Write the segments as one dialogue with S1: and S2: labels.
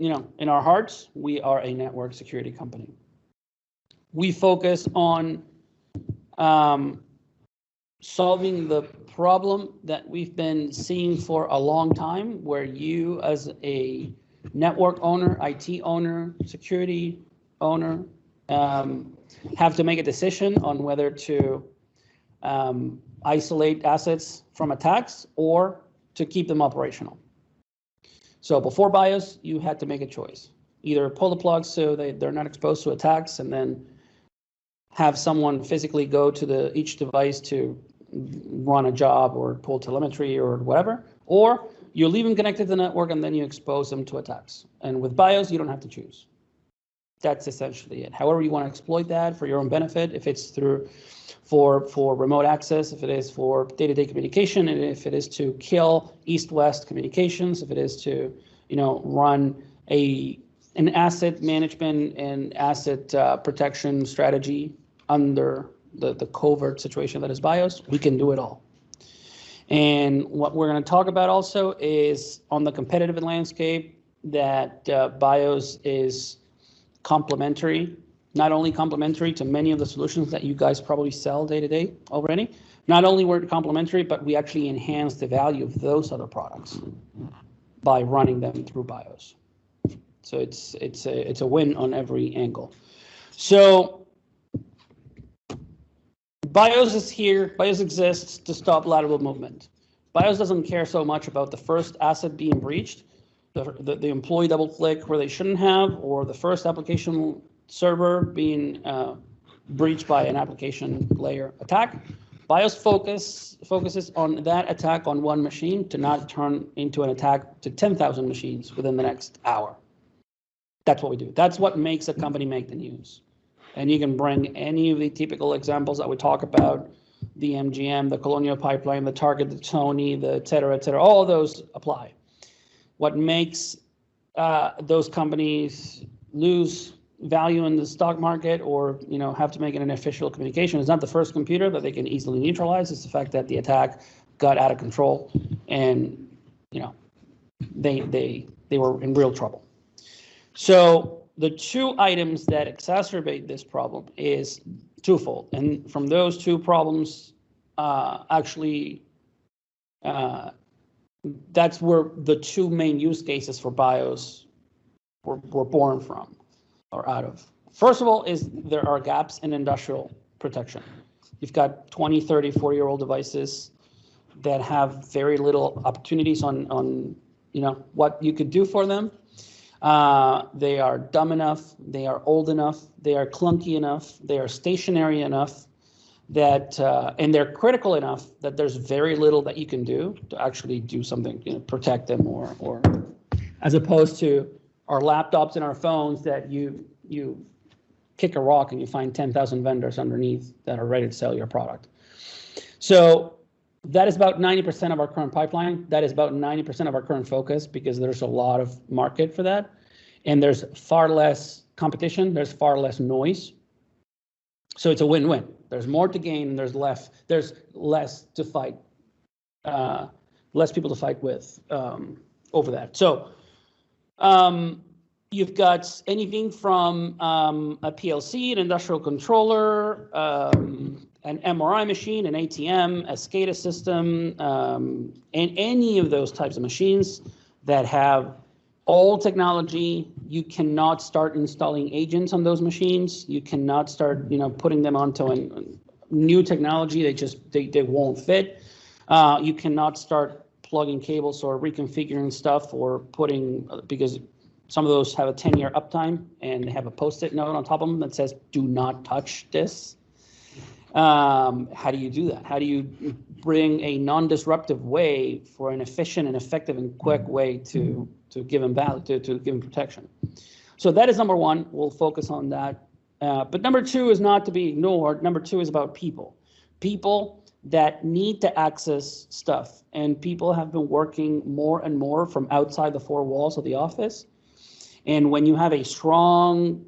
S1: in our hearts, we are a network security company. We focus on solving the problem that we've been seeing for a long time, where you as a network owner, IT owner, security owner, have to make a decision on whether to isolate assets from attacks or to keep them operational. So before Byos, you had to make a choice. Either pull the plug so they're not exposed to attacks and then have someone physically go to each device to run a job or pull telemetry or whatever, or you leave them connected to the network and then you expose them to attacks. And with Byos, you don't have to choose. That's essentially it. However you want to exploit that for your own benefit, if it's for remote access, if it is for day-to-day communication, and if it is to kill east-west communications, if it is to, run an asset management and asset protection strategy under the covert situation that is Byos, we can do it all. And what we're going to talk about also is on the competitive landscape that Byos is complementary, not only complementary to many of the solutions that you guys probably sell day to day already. Not only we're complementary, but we actually enhance the value of those other products by running them through Byos. So it's a win on every angle. So Byos is here. Byos exists to stop lateral movement. Byos doesn't care so much about the first asset being breached, the employee double click where they shouldn't have, or the first application server being breached by an application layer attack. Byos focuses on that attack on one machine to not turn into an attack to 10,000 machines within the next hour. That's what we do. That's what makes a company make the news. And you can bring any of the typical examples that we talk about, the MGM, the Colonial Pipeline, the Target, the Tony, the et cetera, all of those apply. What makes those companies lose value in the stock market or have to make an official communication is not the first computer that they can easily neutralize. It's the fact that the attack got out of control and they were in real trouble. So the two items that exacerbate this problem is twofold, and from those two problems, that's where the two main use cases for Byos were born from or out of. First of all, is there are gaps in industrial protection. You've got 20, 30, 40-year-old devices that have very little opportunities on what you could do for them. They are dumb enough, they are old enough, they are clunky enough, they are stationary enough that, and they're critical enough that there's very little that you can do to actually do something, protect them or as opposed to our laptops and our phones that you kick a rock and you find 10,000 vendors underneath that are ready to sell your product. So that is about 90% of our current pipeline. That is about 90% of our current focus because there's a lot of market for that. And there's far less competition. There's far less noise. So it's a win-win. There's more to gain and there's less to fight, less people to fight with over that. So you've got anything from a PLC, an industrial controller, an MRI machine, an ATM, a SCADA system, and any of those types of machines that have old technology. You cannot start installing agents on those machines. You cannot start, putting them onto a new technology. They won't fit. You cannot start plugging cables or reconfiguring stuff or because some of those have a 10-year uptime and they have a post-it note on top of them that says, do not touch this. How do you do that? How do you bring a non-disruptive way for an efficient and effective and quick way to give them value, to give them protection? So that is number one. We'll focus on that. But number two is not to be ignored. Number two is about people. People that need to access stuff. And people have been working more and more from outside the four walls of the office. And when you have a strong,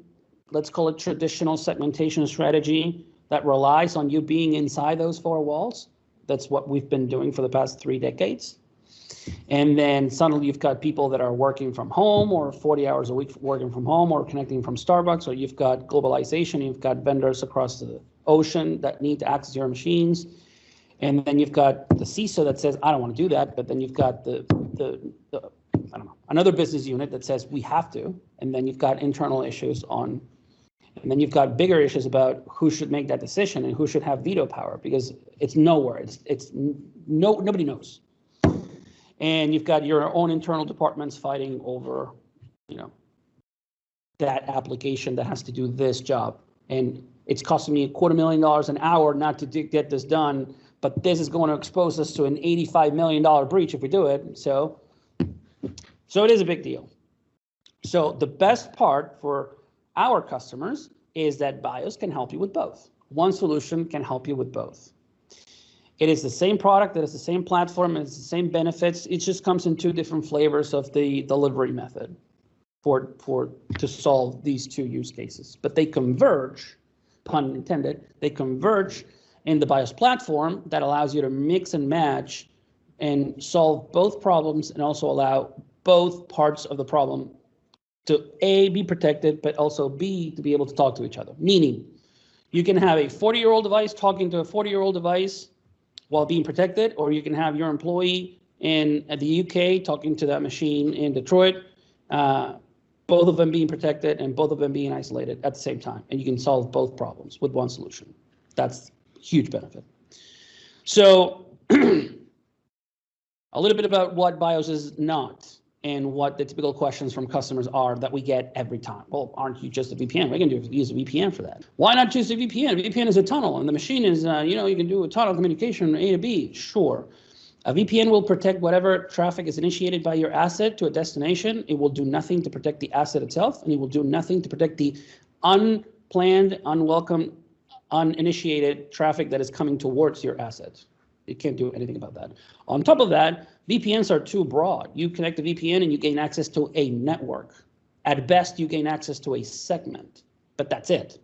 S1: let's call it traditional segmentation strategy that relies on you being inside those four walls, that's what we've been doing for the past 3 decades. And then suddenly you've got people that are working from home or 40 hours a week working from home or connecting from Starbucks, or you've got globalization, you've got vendors across the ocean that need to access your machines. And then you've got the CISO that says, I don't want to do that. But then you've got the I don't know, another business unit that says we have to. And then you've got internal issues on, and then you've got bigger issues about who should make that decision and who should have veto power, because it's nowhere. Nobody knows. And you've got your own internal departments fighting over, that application that has to do this job. And it's costing me $250,000 an hour not to get this done, but this is going to expose us to an $85 million breach if we do it. So it is a big deal. So the best part for our customers is that Byos can help you with both. One solution can help you with both. It is the same product, it is the same platform, it's the same benefits. It just comes in two different flavors of the delivery method to solve these two use cases. But they converge, pun intended, they converge in the Byos platform that allows you to mix and match and solve both problems, and also allow both parts of the problem to A, be protected, but also B, to be able to talk to each other. Meaning, you can have a 40-year-old device talking to a 40-year-old device while being protected, or you can have your employee at the UK talking to that machine in Detroit, both of them being protected and both of them being isolated at the same time. And you can solve both problems with one solution. That's a huge benefit. So a little bit about what Byos is not, and what the typical questions from customers are that we get every time. Well, aren't you just a VPN? We can use a VPN for that. Why not choose a VPN? VPN is a tunnel, and the machine is, you can do a tunnel communication from A to B. Sure. A VPN will protect whatever traffic is initiated by your asset to a destination. It will do nothing to protect the asset itself, and it will do nothing to protect the unplanned, unwelcome, uninitiated traffic that is coming towards your asset. You can't do anything about that. On top of that, VPNs are too broad. You connect a VPN and you gain access to a network. At best, you gain access to a segment, but that's it.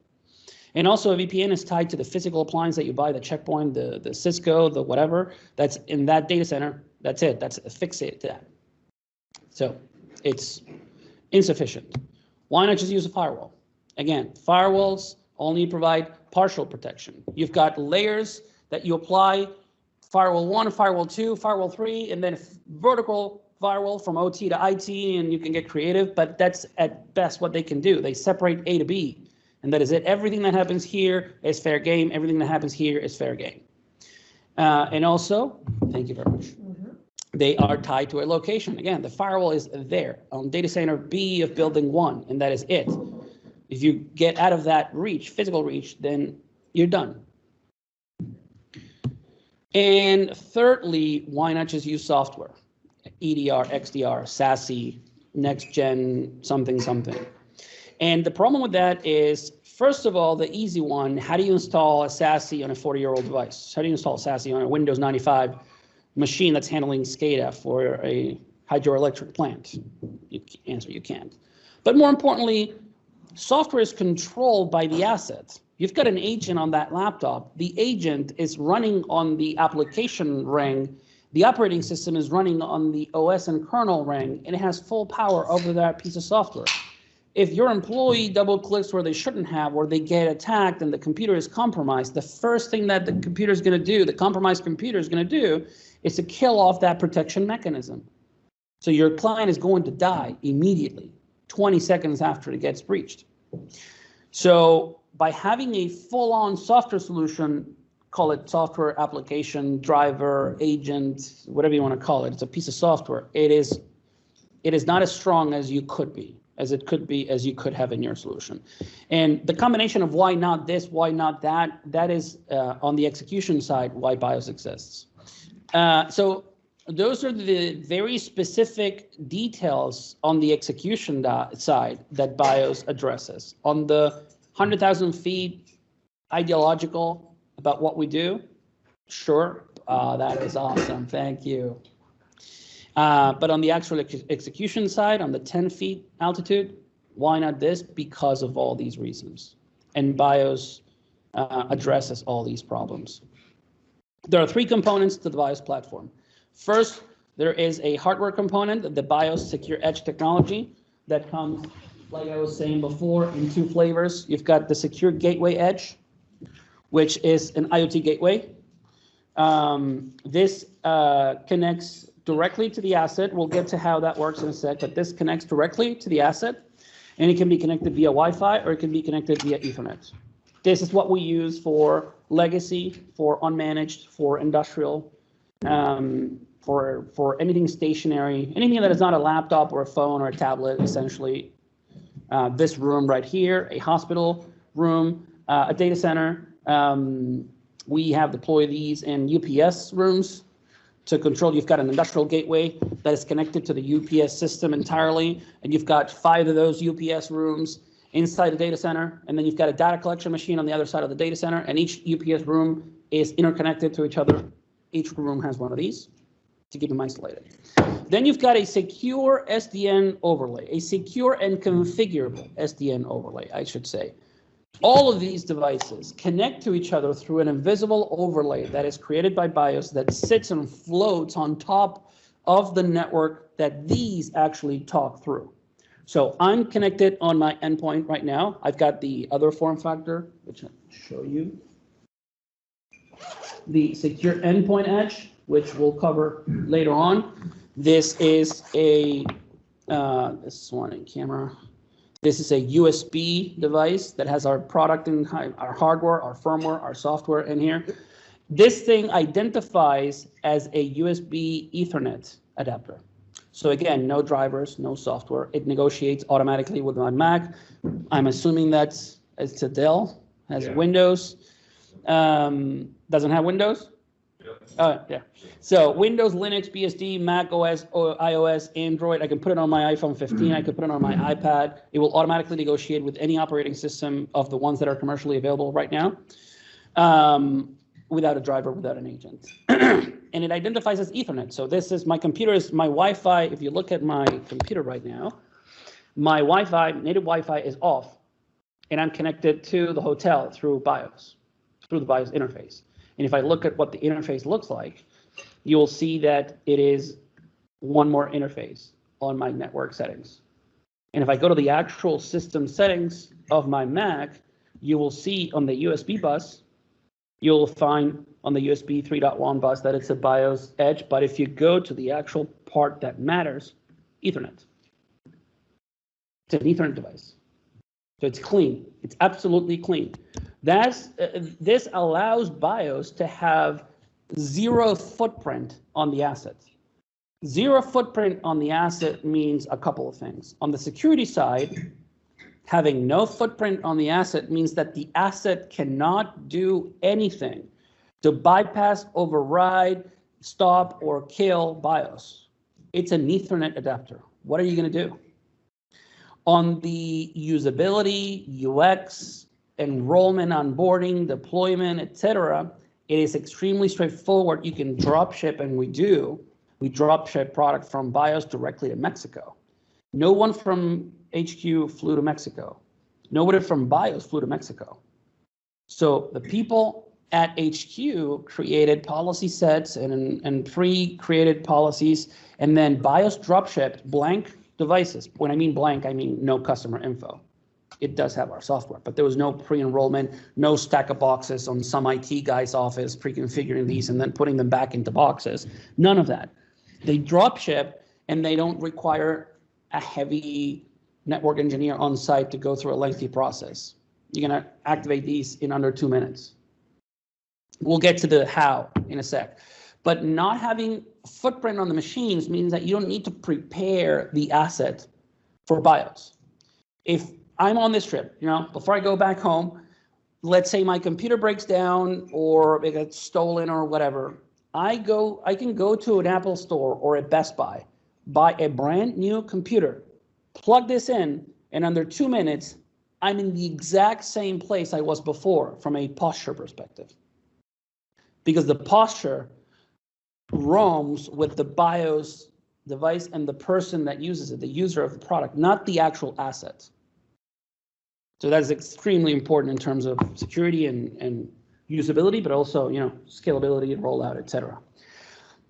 S1: And also a VPN is tied to the physical appliance that you buy, the checkpoint, the Cisco, the whatever, that's in that data center. That's it. That's fixated to that. So it's insufficient. Why not just use a firewall? Again, firewalls only provide partial protection. You've got layers that you apply, firewall 1, firewall 2, firewall 3, and then vertical firewall from OT to IT, and you can get creative, but that's at best what they can do. They separate A to B, and that is it. Everything that happens here is fair game. Everything that happens here is fair game. And also, thank you very much. They are tied to a location. Again, the firewall is there on data center B of building 1, and that is it. If you get out of that reach, physical reach, then you're done. And thirdly, why not just use software? EDR, XDR, SASE, next gen, something. And the problem with that is, first of all, the easy one, how do you install a SASE on a 40-year-old device? How do you install SASE on a Windows 95 machine that's handling SCADA for a hydroelectric plant? You can't. But more importantly, software is controlled by the asset. You've got an agent on that laptop. The agent is running on the application ring. The operating system is running on the OS and kernel ring, and it has full power over that piece of software. If your employee double clicks where they shouldn't have, or they get attacked and the computer is compromised, the first thing that the computer is going to do, the compromised computer is going to do, is to kill off that protection mechanism. So your client is going to die immediately, 20 seconds after it gets breached. So by having a full-on software solution, call it software application, driver, agent, whatever you want to call it, it's a piece of software. It is not as strong as you could be, as you could have in your solution. And the combination of why not this, why not that, that is on the execution side why Byos exists. So those are the very specific details on the execution side that Byos addresses. On the 100,000 feet ideological about what we do, sure, that is awesome, thank you. But on the actual execution side, on the 10 feet altitude, why not this? Because of all these reasons. And Byos addresses all these problems. There are three components to the Byos platform. First, There is a hardware component, the Byos Secure Edge technology, that comes, like I was saying before, in two flavors. You've got the Secure Gateway Edge, which is an IoT gateway. This connects directly to the asset. We'll get to how that works in a sec, but this connects directly to the asset, and it can be connected via Wi-Fi or it can be connected via Ethernet. This is what we use for legacy, for unmanaged, for industrial, for anything stationary, anything that is not a laptop or a phone or a tablet, essentially. This room right here, a hospital room, a data center. We have deployed these in UPS rooms to control. You've got an industrial gateway that is connected to the UPS system entirely, and you've got 5 of those UPS rooms inside the data center, and then you've got a data collection machine on the other side of the data center, and each UPS room is interconnected to each other. Each room has one of these to keep them isolated. Then you've got a secure SDN overlay, a secure and configurable SDN overlay, I should say. All of these devices connect to each other through an invisible overlay that is created by Byos that sits and floats on top of the network that these actually talk through. So I'm connected on my endpoint right now. I've got the other form factor, which I'll show you. The secure endpoint edge, which we'll cover later on. This is a, this one in camera. This is a USB device that has our product and our hardware, our firmware, our software in here. This thing identifies as a USB Ethernet adapter. So again, no drivers, no software. It negotiates automatically with my Mac. I'm assuming it's a Dell, has Windows. Doesn't have Windows? Yeah. So Windows, Linux, BSD, Mac OS, iOS, Android. I can put it on my iPhone 15. I could put it on my iPad. It will automatically negotiate with any operating system of the ones that are commercially available right now, without a driver, without an agent. And it identifies as Ethernet. So this is my computer, is my Wi-Fi. If you look at my computer right now, my Wi-Fi, native Wi-Fi is off, and I'm connected to the hotel through Byos, through the Byos interface. And if I look at what the interface looks like, you will see that it is one more interface on my network settings. And if I go to the actual system settings of my Mac, you will see on the USB bus, you'll find on the USB 3.1 bus that it's a Byos edge. But if you go to the actual part that matters, Ethernet. It's an Ethernet device. So it's clean. It's absolutely clean. This allows Byos to have zero footprint on the asset. Zero footprint on the asset means a couple of things. On the security side, having no footprint on the asset means that the asset cannot do anything to bypass, override, stop, or kill Byos. It's an Ethernet adapter. What are you going to do? On the usability, UX, enrollment, onboarding, deployment, etc., it is extremely straightforward. You can drop ship, and we do. We drop ship product from Byos directly to Mexico. No one from HQ flew to Mexico. Nobody from Byos flew to Mexico. So the people at HQ created policy sets and pre-created policies, and then Byos drop shipped blank devices. When I mean blank, I mean no customer info. It does have our software, but there was no pre-enrollment, no stack of boxes on some IT guy's office pre-configuring these and then putting them back into boxes. None of that. They drop ship, and they don't require a heavy network engineer on site to go through a lengthy process. You're going to activate these in under 2 minutes. We'll get to the how in a sec. But not having footprint on the machines means that you don't need to prepare the asset for Byos. If I'm on this trip, before I go back home, let's say my computer breaks down or it gets stolen or whatever, I can go to an Apple store or a Best Buy, buy a brand new computer, plug this in, and under 2 minutes, I'm in the exact same place I was before from a posture perspective. Because the posture roams with the Byos device and the person that uses it, the user of the product, not the actual asset. So that is extremely important in terms of security and usability, but also, scalability and rollout, etc.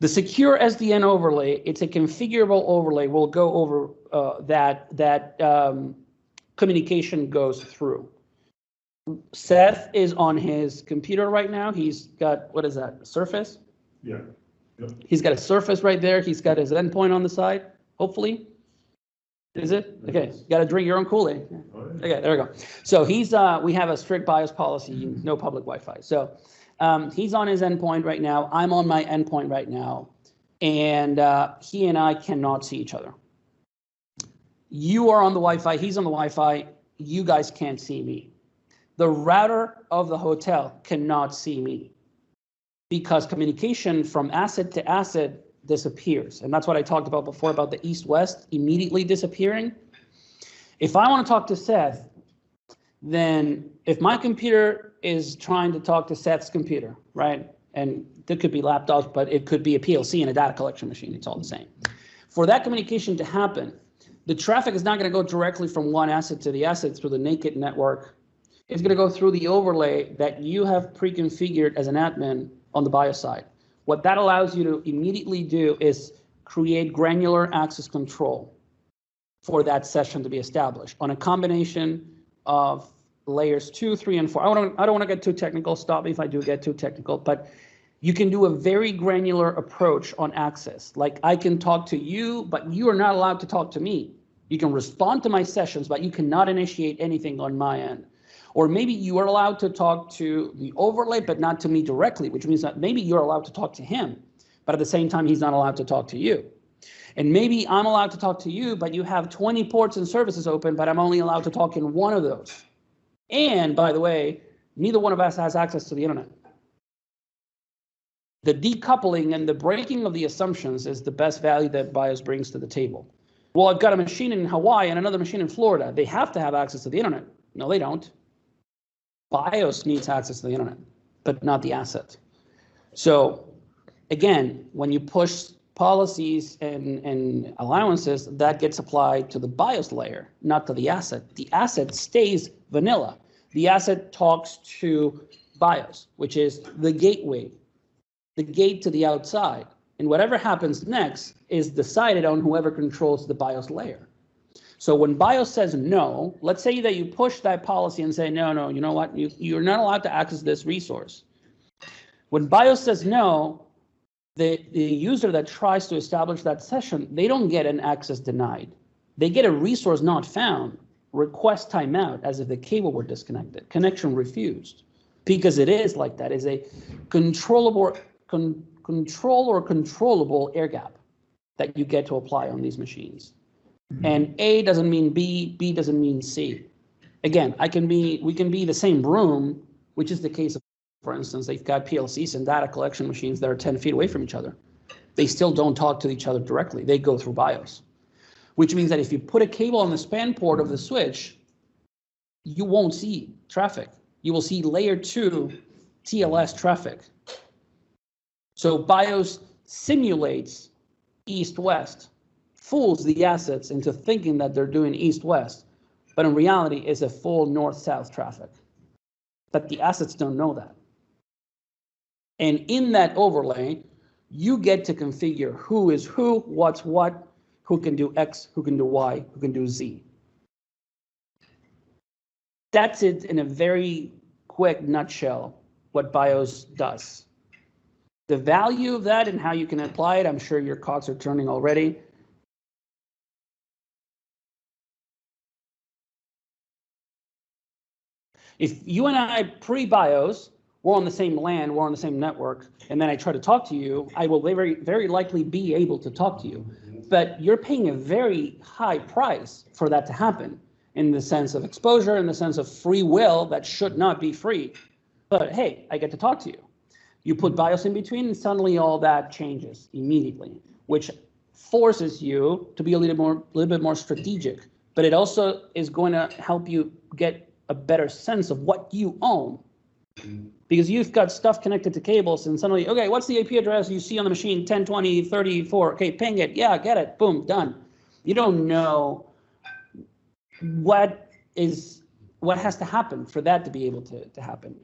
S1: The secure SDN overlay, it's a configurable overlay. We'll go over that communication goes through. Seth is on his computer right now. He's got, what is that, Surface?
S2: Yeah. Yep.
S1: He's got a Surface right there. He's got his endpoint on the side, hopefully. Is it? Okay, you got to drink your own Kool-Aid.
S2: Oh, yeah.
S1: Okay, there we go. So he's, we have a strict BIOS policy, no public Wi-Fi. So he's on his endpoint right now. I'm on my endpoint right now. And he and I cannot see each other. You are on the Wi-Fi, he's on the Wi-Fi. You guys can't see me. The router of the hotel cannot see me because communication from asset to asset disappears. And that's what I talked about before about the east-west immediately disappearing. If I want to talk to Seth, then if my computer is trying to talk to Seth's computer, right? And there could be laptops, but it could be a PLC and a data collection machine. It's all the same. For that communication to happen, the traffic is not going to go directly from one asset to the asset through the naked network. It's going to go through the overlay that you have pre-configured as an admin on the BIOS side. What that allows you to immediately do is create granular access control for that session to be established on a combination of layers 2, 3, and 4. I don't want to get too technical. Stop me if I do get too technical, but you can do a very granular approach on access. Like I can talk to you, but you are not allowed to talk to me. You can respond to my sessions, but you cannot initiate anything on my end. Or maybe you are allowed to talk to the overlay, but not to me directly, which means that maybe you're allowed to talk to him, but at the same time, he's not allowed to talk to you. And maybe I'm allowed to talk to you, but you have 20 ports and services open, but I'm only allowed to talk in one of those. And by the way, neither one of us has access to the internet. The decoupling and the breaking of the assumptions is the best value that BIOS brings to the table. Well, I've got a machine in Hawaii and another machine in Florida. They have to have access to the internet. No, they don't. BIOS needs access to the internet, but not the asset. So again, when you push policies and allowances, that gets applied to the BIOS layer, not to the asset. The asset stays vanilla. The asset talks to BIOS, which is the gateway, the gate to the outside. And whatever happens next is decided on whoever controls the BIOS layer. So when BIOS says no, let's say that you push that policy and say, no, you know what, you're not allowed to access this resource. When BIOS says no, the user that tries to establish that session, they don't get an access denied. They get a resource not found, request timeout as if the cable were disconnected, connection refused. Because it is like that, is a controllable air gap that you get to apply on these machines. And A doesn't mean B, B doesn't mean C. Again, we can be the same room, which is the case of, for instance, they've got PLCs and data collection machines that are 10 feet away from each other. They still don't talk to each other directly. They go through BIOS, which means that if you put a cable on the span port of the switch, you won't see traffic. You will see layer 2 TLS traffic. So BIOS simulates east-west, fools the assets into thinking that they're doing east-west, but in reality is a full north-south traffic. But the assets don't know that. And in that overlay, you get to configure who is who, what's what, who can do X, who can do Y, who can do Z. That's it in a very quick nutshell, what BIOS does. The value of that and how you can apply it, I'm sure your cogs are turning already. If you and I pre-BIOS, we're on the same LAN, we're on the same network, and then I try to talk to you, I will very, very likely be able to talk to you. But you're paying a very high price for that to happen in the sense of exposure, in the sense of free will that should not be free. But hey, I get to talk to you. You put BIOS in between and suddenly all that changes immediately, which forces you to be a little bit more strategic. But it also is going to help you get a better sense of what you own. Because you've got stuff connected to cables and suddenly, okay, what's the IP address you see on the machine, 1020, 34, okay, ping it, yeah, get it, boom, done. You don't know what has to happen for that to be able to happen.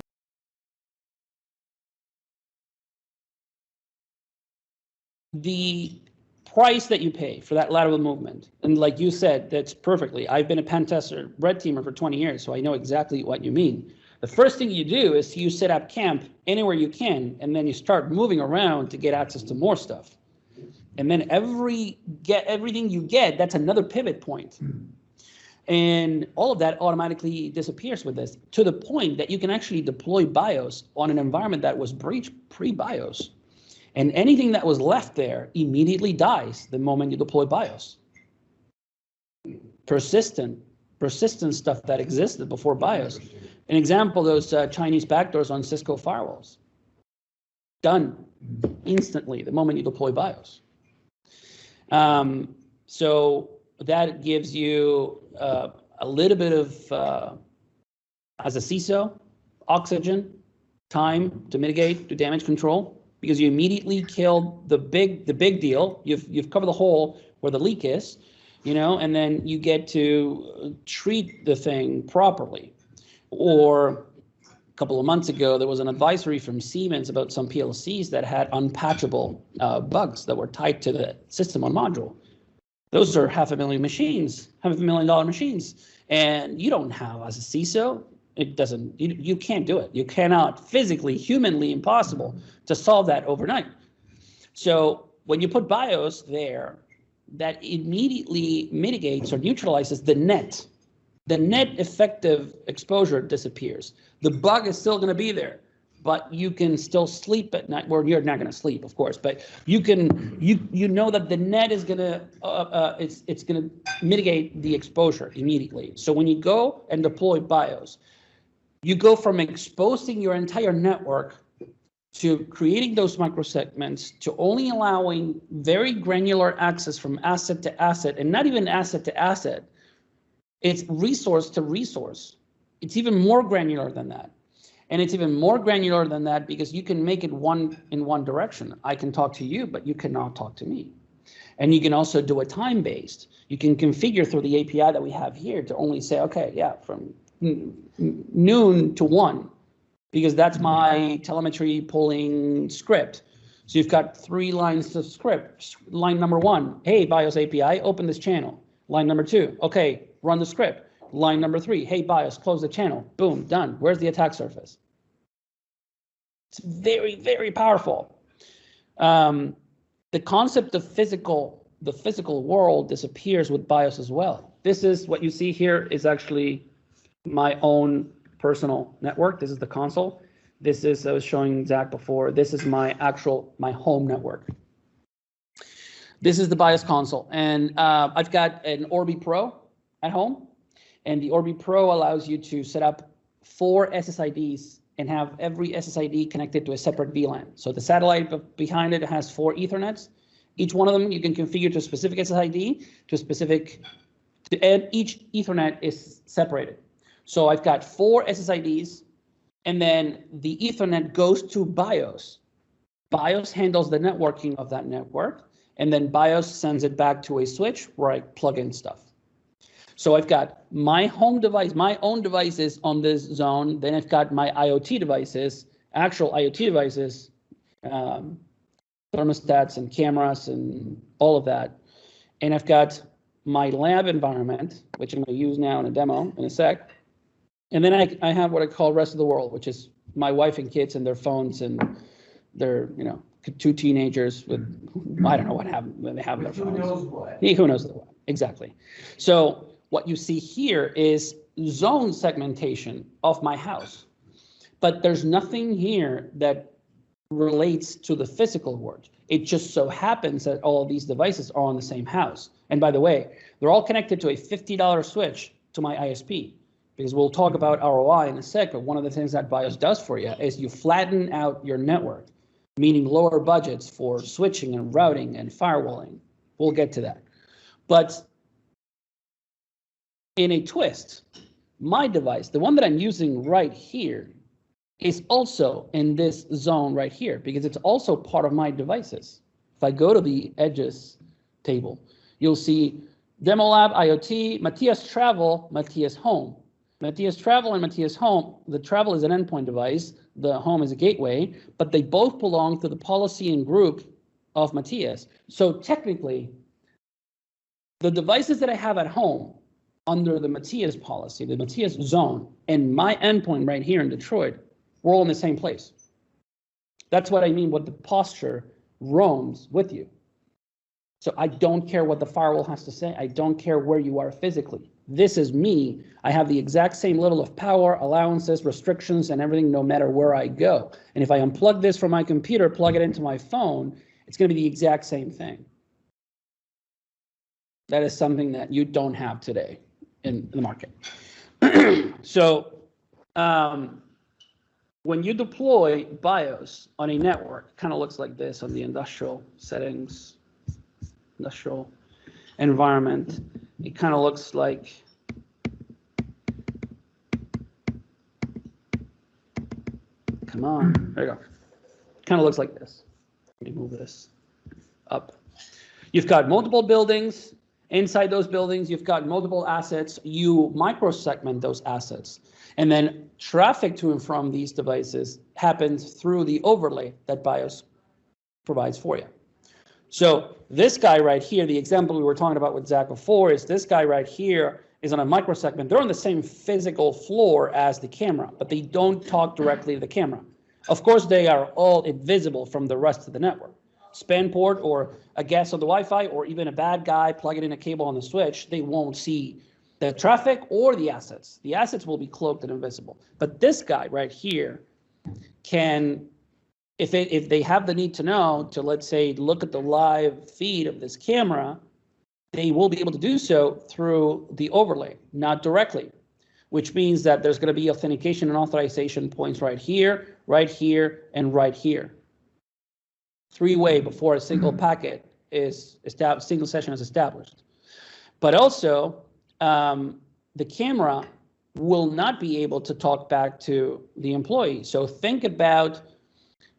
S1: the price that you pay for that lateral movement, and like you said, that's perfectly. I've been a pen tester, red teamer for 20 years, so I know exactly what you mean. The first thing you do is you set up camp anywhere you can, and then you start moving around to get access to more stuff. And then everything you get, that's another pivot point. And all of that automatically disappears with this, to the point that you can actually deploy Byos on an environment that was breached pre-Byos. And anything that was left there immediately dies the moment you deploy Byos. Persistent stuff that existed before Byos. An example, those Chinese backdoors on Cisco firewalls. Done instantly the moment you deploy Byos. So that gives you a little bit of, as a CISO, oxygen, time to mitigate, to damage control, because you immediately killed the big deal. You've covered the hole where the leak is, and then you get to treat the thing properly. Or a couple of months ago, there was an advisory from Siemens about some PLCs that had unpatchable bugs that were tied to the system on module. Those are $500,000 machines, $500,000 machines, and you don't have, as a CISO, you can't do it. You cannot physically, humanly impossible to solve that overnight. So when you put Byos there, that immediately mitigates or neutralizes the net. The net effective exposure disappears. The bug is still going to be there, but you can still sleep at night. Well, you're not going to sleep, of course, but you know that the net is going to it's going to mitigate the exposure immediately. So when you go and deploy Byos, you go from exposing your entire network to creating those microsegments, to only allowing very granular access from asset to asset, and not even asset to asset. It's resource to resource. It's even more granular than that. And it's even more granular than that because you can make it in one direction. I can talk to you, but you cannot talk to me. And you can also do it time-based. You can configure through the API that we have here to only say, okay, yeah, from noon to 1, because that's my telemetry pulling script. So you've got 3 lines of script. Line number 1, hey, Byos API, open this channel. Line number 2, okay, run the script. Line number 3, hey, Byos, close the channel. Boom, done. Where's the attack surface? It's very, very powerful. The concept of the physical world disappears with Byos as well. This is what you see here is actually my own personal network. This is the console. This is, I was showing Zach before, this is my home network. This is the Byos console. And I've got an Orbi Pro at home. And the Orbi Pro allows you to set up 4 SSIDs and have every SSID connected to a separate VLAN. So the satellite behind it has 4 Ethernets. Each one of them you can configure to a specific SSID, and each Ethernet is separated. So I've got 4 SSIDs, and then the Ethernet goes to Byos. Byos handles the networking of that network, and then Byos sends it back to a switch where I plug in stuff. So I've got my home device, my own devices on this zone. Then I've got my IoT devices, actual IoT devices, thermostats and cameras and all of that. And I've got my lab environment, which I'm going to use now in a demo in a sec. And then I have what I call rest of the world, which is my wife and kids and their phones and their, 2 teenagers with, I don't know what happened when they have their phones. Who knows what? Who knows what? Exactly. So what you see here is zone segmentation of my house, but there's nothing here that relates to the physical world. It just so happens that all of these devices are on the same house. And by the way, they're all connected to a $50 switch to my ISP, because we'll talk about ROI in a sec, but one of the things that Byos does for you is you flatten out your network, meaning lower budgets for switching and routing and firewalling. We'll get to that. But in a twist, my device, the one that I'm using right here, is also in this zone right here, because it's also part of my devices. If I go to the edges table, you'll see Demo Lab, IoT, Matias Travel, Matias Home. Matias Travel and Matias Home, the travel is an endpoint device, the home is a gateway, but they both belong to the policy and group of Matias. So technically, the devices that I have at home under the Matias policy, the Matias zone, and my endpoint right here in Detroit, we're all in the same place. That's what I mean with the posture roams with you. So I don't care what the firewall has to say. I don't care where you are physically. This is me. I have the exact same level of power, allowances, restrictions, and everything no matter where I go. And if I unplug this from my computer, plug it into my phone, it's going to be the exact same thing. That is something that you don't have today in the market. So when you deploy Byos on a network, it kind of looks like this on the industrial settings, industrial environment. It kind of looks like come on, there you go. Kind of looks like this. Let me move this up. You've got multiple buildings. Inside those buildings, you've got multiple assets. You microsegment those assets. And then traffic to and from these devices happens through the overlay that Byos provides for you. So this guy right here, the example we were talking about with Zach before, is this guy right here is on a microsegment. They're on the same physical floor as the camera, but they don't talk directly to the camera. Of course, they are all invisible from the rest of the network. Span port or a guest on the Wi-Fi or even a bad guy plugging in a cable on the switch, they won't see the traffic or the assets. The assets will be cloaked and invisible. But this guy right here can, if they have the need to know to, let's say, look at the live feed of this camera, they will be able to do so through the overlay, not directly, which means that there's going to be authentication and authorization points right here, and right here. Three-way before a single packet is established, single session is established. But also, the camera will not be able to talk back to the employee. So think about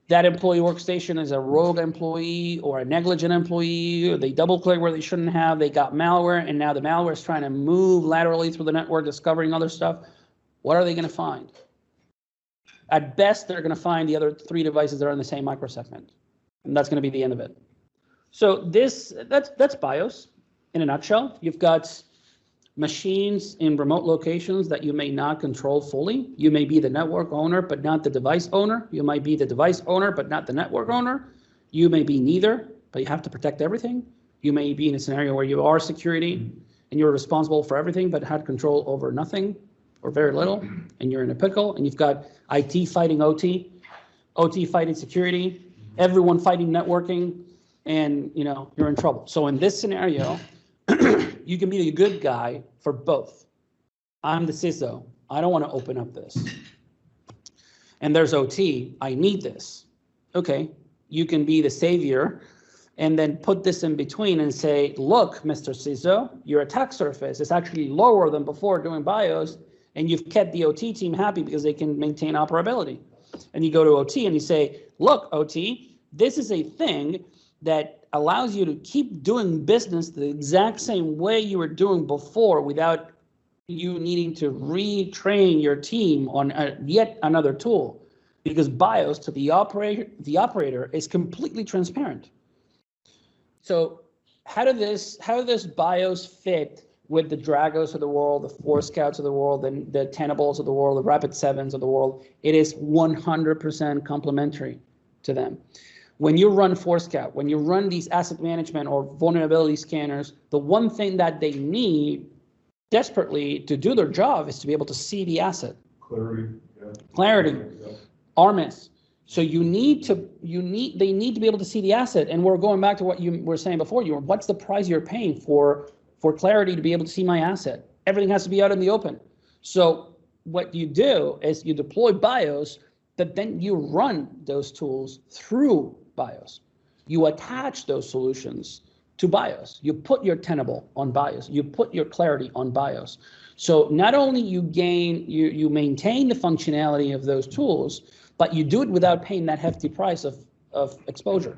S1: that employee workstation as a rogue employee or a negligent employee, or they double click where they shouldn't have, they got malware, and now the malware is trying to move laterally through the network, discovering other stuff. What are they going to find? At best, they're going to find the other three devices that are in the same microsegment. And that's going to be the end of it. So that's Byos in a nutshell. You've got machines in remote locations that you may not control fully. You may be the network owner, but not the device owner. You might be the device owner, but not the network owner. You may be neither, but you have to protect everything. You may be in a scenario where you are security and you're responsible for everything, but had control over nothing or very little, and you're in a pickle. And you've got IT fighting OT, OT fighting security, everyone fighting networking, and you're in trouble. So in this scenario, you can be the good guy for both. I'm the CISO. I don't want to open up this. And there's OT. I need this. Okay, you can be the savior and then put this in between and say, look, Mr. CISO, your attack surface is actually lower than before doing Byos, and you've kept the OT team happy because they can maintain operability. And you go to OT and you say, look, OT, this is a thing that allows you to keep doing business the exact same way you were doing before without you needing to retrain your team on yet another tool, because Byos to the operator is completely transparent. So how does this Byos fit with the Dragos of the world, the Force Scouts of the world, and the Tenables of the world, the Rapid 7s of the world? It is 100% complementary to them. When you run Force Scout, when you run these asset management or vulnerability scanners, the one thing that they need desperately to do their job is to be able to see the asset.
S2: Clarity. Yeah.
S1: Clarity.
S2: Yeah.
S1: RMIS. So they need to be able to see the asset. And we're going back to what you were saying before. What's the price you're paying for clarity to be able to see my asset? Everything has to be out in the open. So what you do is you deploy Byos, but then you run those tools through Byos. You attach those solutions to Byos. You put your Tenable on Byos. You put your Clarity on Byos. So not only you maintain the functionality of those tools, but you do it without paying that hefty price of exposure.